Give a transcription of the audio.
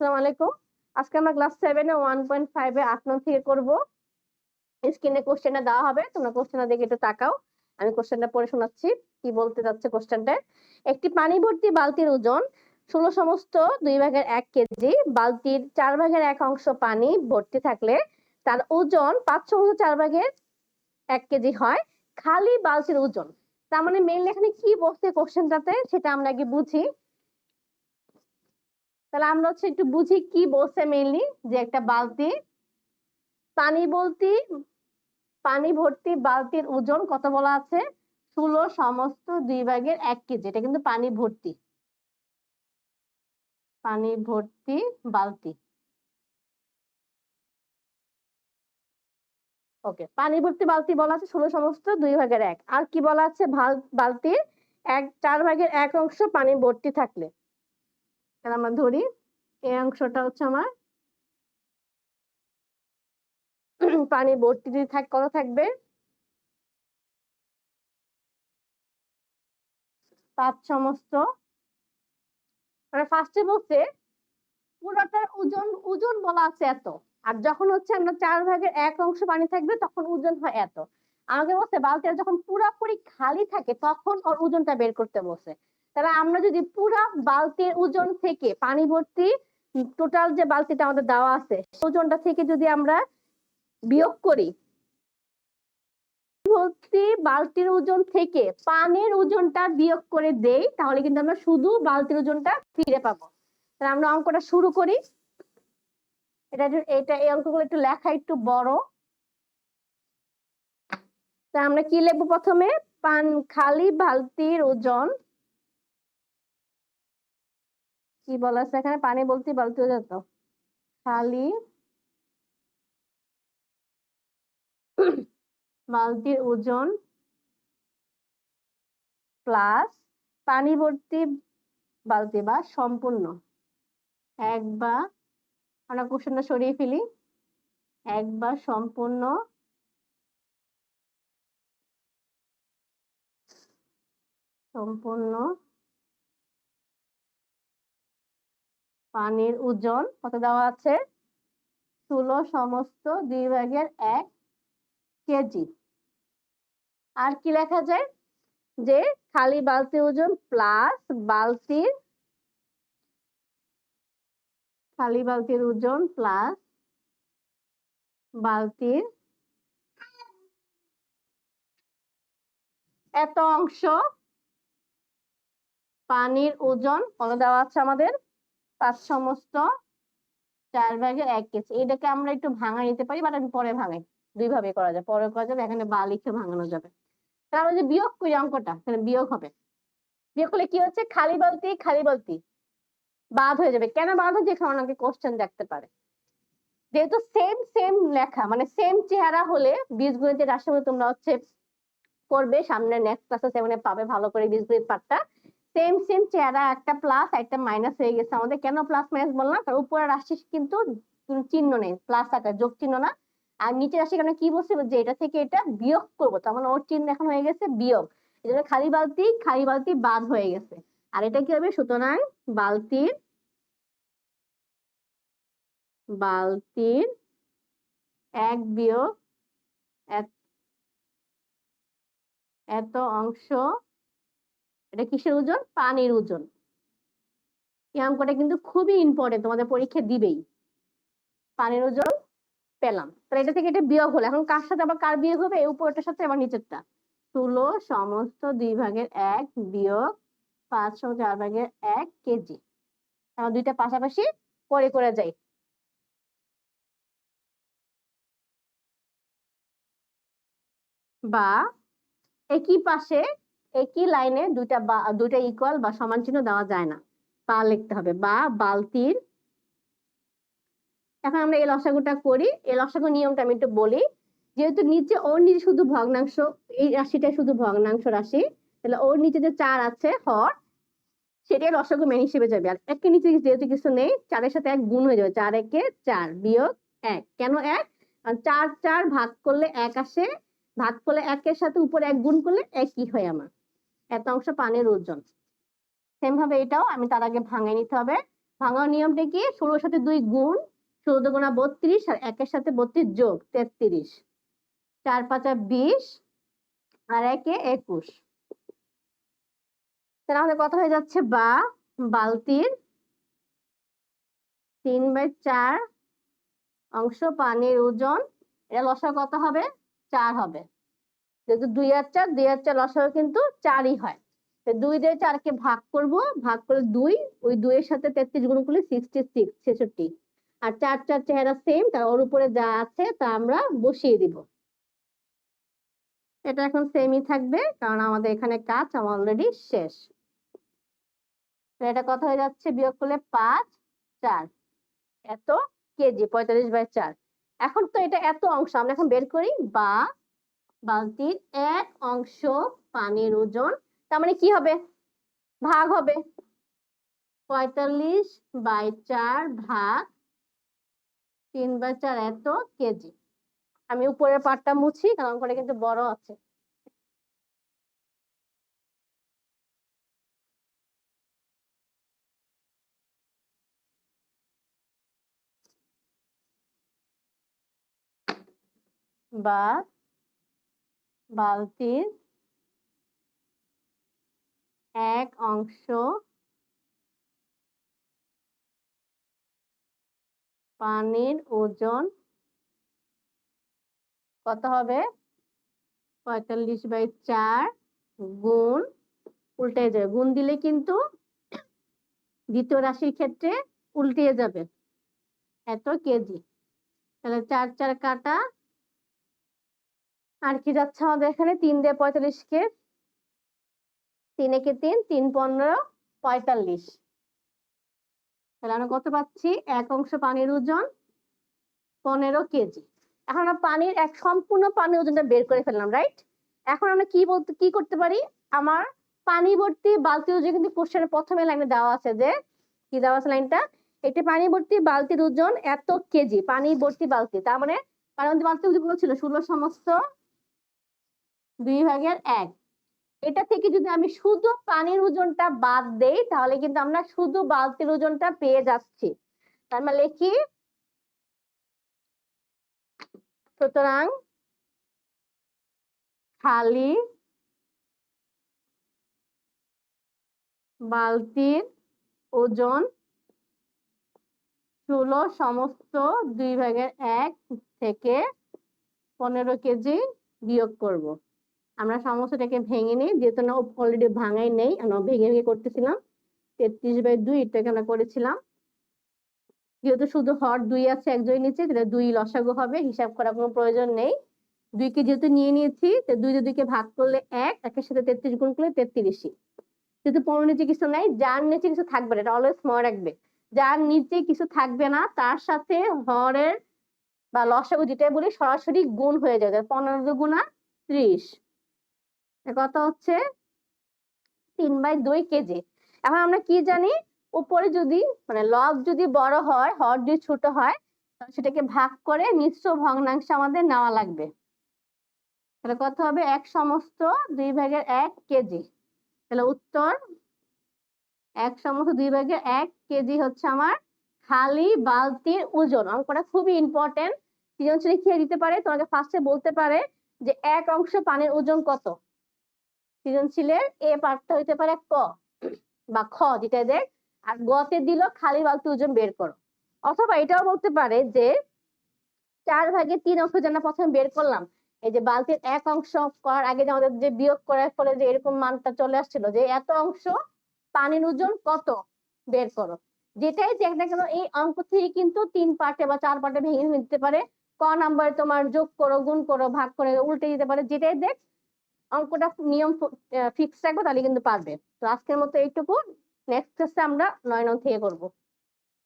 আসসালামু আলাইকুম। আজকে আমরা ক্লাস 7 এ 1.5 এ 8 নং থেকে করব। স্ক্রিনে কোশ্চেনটা দেওয়া হবে। তোমরা কোশ্চেনটা দেখে একটু তাকাও। আমি কোশ্চেনটা পড়ে শোনাচ্ছি। কি বলতে যাচ্ছে কোশ্চেনটায়? একটি পানি ভর্তি বালতির ওজন 16 সমস্ত 2 ভাগের 1 কেজি। বালতির 4 ভাগের 1 অংশ পানি ভর্তি থাকলে তার ওজন 5 সমস্ত 4 ভাগের 1 কেজি হয়। খালি বালতির ওজন। তার মানে মেইনলি এখানে কি বলছে কোশ্চেনটাতে সেটা আমরা আগে বুঝি। তাহলে আমরা একটু বুঝি কি বলছে মেইনলি, যে একটা বালতি পানি ভর্তি বালতির ওজন কত বলা আছে? 16 সমস্ত 2 ভাগের 1 কেজি। এটা কিন্তু পানি ভর্তি বালতি। ওকে, পানি ভর্তি বালতি বলা আছে 16 সমস্ত 2 ভাগের 1। আর কি বলা আছে? বালতির 4 ভাগের 1 অংশ পানি ভর্তি থাকলে। তাহলে আমরা ধরি এই অংশটা হচ্ছে আমার পানি ভর্তি যদি কত থাকবে? 5 সমস্ত, মানে ফার্স্টে বলছে পুরোটার ওজন বলা আছে এত, আর যখন হচ্ছে আমরা 4 ভাগের 1 অংশ পানি থাকবে তখন ওজন হয় এত। আমাকে বলছে বালতিটা যখন পুরাপুরি খালি থাকে তখন ওর ওজনটা বের করতে বলছে। তাহলে আমরা যদি পুরা বালতির ওজন থেকে পানি ভর্তি টোটাল যে বালতিটা আমাদের দেওয়া আছে ওজনটা থেকে যদি আমরা বিয়োগ করি, ভর্তি বালতির ওজন থেকে পানির ওজনটা বিয়োগ করে দেই, তাহলে কিন্তু আমরা শুধু বালতির ওজনটা ফিরে পাবো। তাহলে আমরা অঙ্কটা শুরু করি। এই অঙ্কগুলো একটু লেখা একটু বড়। তা আমরা কি লিখবো প্রথমে? খালি বালতির ওজন, কি বলা আছে এখানে? পানি বলতে বালতি ওজন তো খালি বালতির ওজন প্লাস পানি ভর্তি বালতি বা সম্পূর্ণ এক বা, আমরা কোশ্চেনটা সরিয়ে ফেলি, এক বা সম্পূর্ণ পানির ওজন কত দেওয়া আছে? 16 সমস্ত 2 ভাগের 1 কেজি। আর কি লেখা যায়? যে খালি বালতির ওজন প্লাস খালি বালতির ওজন প্লাস বালতির এত অংশ পানির ওজন কত দেওয়া আছে আমাদের? 5 সমস্ত 4 ভাগের 1 কেজি। এটাকে আমরা একটু ভাঙা নিতে পারি, বাট আমি পরে ভাঙাই। দুই ভাবে করা যায়, পরে করা যাবে, এখানে বা লিখে ভাঙানো যাবে। তাহলে আমরা যে বিয়োগ করি অঙ্কটা, এখানে বিয়োগ হবে। বিয়োগ করলে কি হচ্ছে? খালি বালতি বাদ হয়ে যাবে। কেন বাদ হচ্ছে? এখানে অনেকে কোশ্চেন দেখতে পারে। যেহেতু সেম লেখা, মানে সেম চেহারা হলে বীজগণিতের রাশি তোমরা করবে সামনে নেক্সট ক্লাসে 7 এ পাবে ভালো করে বীজগণিত পাঠটা। সেম চেহারা, একটা প্লাস একটা মাইনাস হয়ে গেছে আমাদের। কেন প্লাস মাইনাস বললাম? কারণ উপরের রাশি কিন্তু চিহ্ন নেই, প্লাস আকার যোগ চিহ্ন না। আর নিচের রাশি কারণে কি বলছে? যে এটা থেকে এটা বিয়োগ করবো, তার মানে ওর চিহ্ন এখন হয়ে গেছে বিয়োগ। এটা খালি বালতি বাদ হয়ে গেছে। আর এটা কি হবে? সুতরাং বালতির 1 বিয়োগ এত অংশ, এটা কিসের ওজন? পানির ওজন। এই অঙ্কটা কিন্তু খুবই ইম্পর্টেন্ট, তোমাদের পরীক্ষা দিবেই। পানির ওজন পেলাম, তাহলে এটা থেকে এটা বিয়োগ হলো। এখন কার সাথে আবার কার বিয়োগ হবে? এই উপরটার সাথে আবার নিচেরটা। 16 সমস্ত 2 ভাগের 1 বিয়োগ 5 সমস্ত 4 ভাগের 1 কেজি। আমরা দুইটা পাশাপাশি করে যাই। বা একই পাশে একই লাইনে দুইটা ইকুয়াল বা সমান চিহ্ন দেওয়া যায় না, বা লিখতে হবে। বা বালতির, এখন আমরা এই লসাগুটা করি। এই লসাগু নিয়মটা আমি একটু বলি। যেহেতু নিচে ওর নিচে শুধু ভগ্নাংশ, এই রাশিটা শুধু ভগ্নাংশ রাশি, তাহলে ওর নিচে যে 4 আছে হর, সেটাই লসাগু মান হিসেবে যাবে। আর একের নিচে যেহেতু কিছু নেই, 4-এর সাথে 1 গুণ হয়ে যাবে। 4 একে 4 বিয়োগ 1। কেন 1? কারণ 4 ভাগ করলে 1 আসে, ভাগ করলে 1-এর সাথে উপরে 1 গুণ করলে 1ই হয় আমার। এত অংশ পানির ওজন। সেম ভাবে এটাও আমি তার আগে ভাঙাই নিতে হবে। ভাঙার নিয়মটা কি? 16 সাথে 2 গুণ, 16 দুগুণা 32 আর 1 এর সাথে 32 যোগ 33, 4 5 20 আর 1 21। তাহলে আমাদের কত হয়ে যাচ্ছে? বা বালতির 3/4 অংশ পানির ওজন, এটা লসাগু কত হবে? 4 হবে। যেহেতু 2 আর 4, 2 আর 4 লসাগু কিন্তু 4ই হয়। 2 দিয়ে 4 কে ভাগ করব, ভাগ করে 2, ওই 2 এর সাথে 33 গুণ করলে 66, 66। আর 4 4 চেহারা সেম, তার ওর উপরে যা আছে তা আমরা বসিয়ে দিব। এটা এখন সেমই থাকবে, কারণ আমাদের এখানে কাজ অলরেডি শেষ। এটা কত হয়ে যাচ্ছে? বিয়োগ করলে 5 4 এত কেজি, 45/4। এখন তো এটা এত অংশ, আমরা এখন বের করি। বা বালতির 1 অংশ পানির ওজন, তার মানে কি হবে? ভাগ হবে। 45/4 ভাগ 3/4 এত কেজি। আমি উপরের পার্টটা মুছি, কারণ করে কিন্তু বড় আছে। বা বালতির 1 অংশ পানির ওজন কত হবে? 45/4 গুণ, উল্টে যাবে, গুণ দিলে কিন্তু দ্বিতীয় রাশির ক্ষেত্রে উল্টে যাবে, এত কেজি। তাহলে 4 4 কাটা, আর কি যাচ্ছে আমাদের এখানে? 3 দিয়ে 45 কে, 3 একে 3, 3 15 45। তাহলে আমরা কত পাচ্ছি? 1 অংশ পানির ওজন 15 কেজি। এখন আমরা পানির সম্পূর্ণ পানির ওজনটা বের করে ফেললাম, রাইট? এখন আমরা কি করতে পারি? আমার পানি ভর্তি বালতির ওজন কিন্তু কোশ্চেনের প্রথমে লাইনে দেওয়া আছে, যে কি দেওয়া আছে লাইনটা? একটি পানি ভর্তি বালতির ওজন এত কেজি, পানি ভর্তি বালতি, তার মানে পানি ভর্তি বালতির ওজন কত ছিল? 16 সমস্ত 2/1। এটা থেকে যদি আমি শুধু পানির ওজনটা বাদ দেই, তাহলে কিন্তু আমরা শুধু বালতির ওজনটা পেয়ে যাচ্ছি। তার মানে লিখি, সুতরাং খালি বালতির ওজন 16 সমস্ত 2/1 থেকে 15 কেজি বিয়োগ করব। আমরা সমস্যাটাকে ভেঙে নিই, যেহেতু না অলরেডি ভাঙাই নেই, আমরা ভেঙে ভেঙে করতেছিলাম। 33/2 এটাকে আমরা করেছিলাম। যেহেতু শুধু হর 2 আছে এক জয়ের নিচে, তাহলে 2 লসাগু হবে, হিসাব করার কোনো প্রয়োজন নেই। 2 কে যেহেতু নিয়ে নিয়েছি, তো 2 দিয়ে 2 কে ভাগ করলে 1, 1 এর সাথে 33 গুণ করলে 33। যেহেতু 15 নিচে কিছু নাই, যার নিচে কিছু থাকবে না, এটা অলওয়েজ মনে রাখবে। যার নিচে কিছু থাকবে না তার সাথে হরের বা লসাগু যেটাই বলি সরাসরি গুণ হয়ে যাবে। 15 দুগুণা 30, কত হচ্ছে? 3/2 কেজি। এখন আমরা কি জানি? উপরে যদি মানে লব যদি বড় হয়, হর যদি ছোট হয়, তাহলে সেটাকে ভাগ করে মিশ্র ভগ্নাংশ আমাদের নেওয়া লাগবে। তাহলে কত হবে? 1 সমস্ত 2/1 কেজি। তাহলে উত্তর 1 সমস্ত 2/1 কেজি হচ্ছে আমার খালি বালতির ওজন। অঙ্কটা খুবই ইম্পর্টেন্ট। সৃজনশীল লিখে দিতে পারে, তোমাকে ফার্স্টে বলতে পারে যে 1 অংশ পানির ওজন কত। সৃজনশীলের এ পার্টটা হইতে পারে ক বা খ, যেটা দেখ, আর গতে দিল খালি বালতির ওজন বের করো। অথবা এটাও বলতে পারে যে 4/3 অংশ যেন প্রথমে বের করলাম, এই যে বালতির 1 অংশ করার আগে যে আমাদের যে বিয়োগ করার ফলে যে এরকম মানটা চলে আসছিল, যে এত অংশ পানির ওজন কত বের করো। যেটাই দেখ না কেন, এই অঙ্ক থেকে কিন্তু 3 পার্টে বা 4 পার্টে ভেঙে দিতে পারে। ক নাম্বারে তোমার যোগ করো, গুণ করো, ভাগ করে উল্টে দিতে পারে। যেটাই দেখ অঙ্কটা নিয়ম ফিক্স রাখবো, তাহলে কিন্তু পারবে। তো আজকের মতো এইটুকু। নেক্সট ক্লাসে আমরা 9 নং থেকে করবো।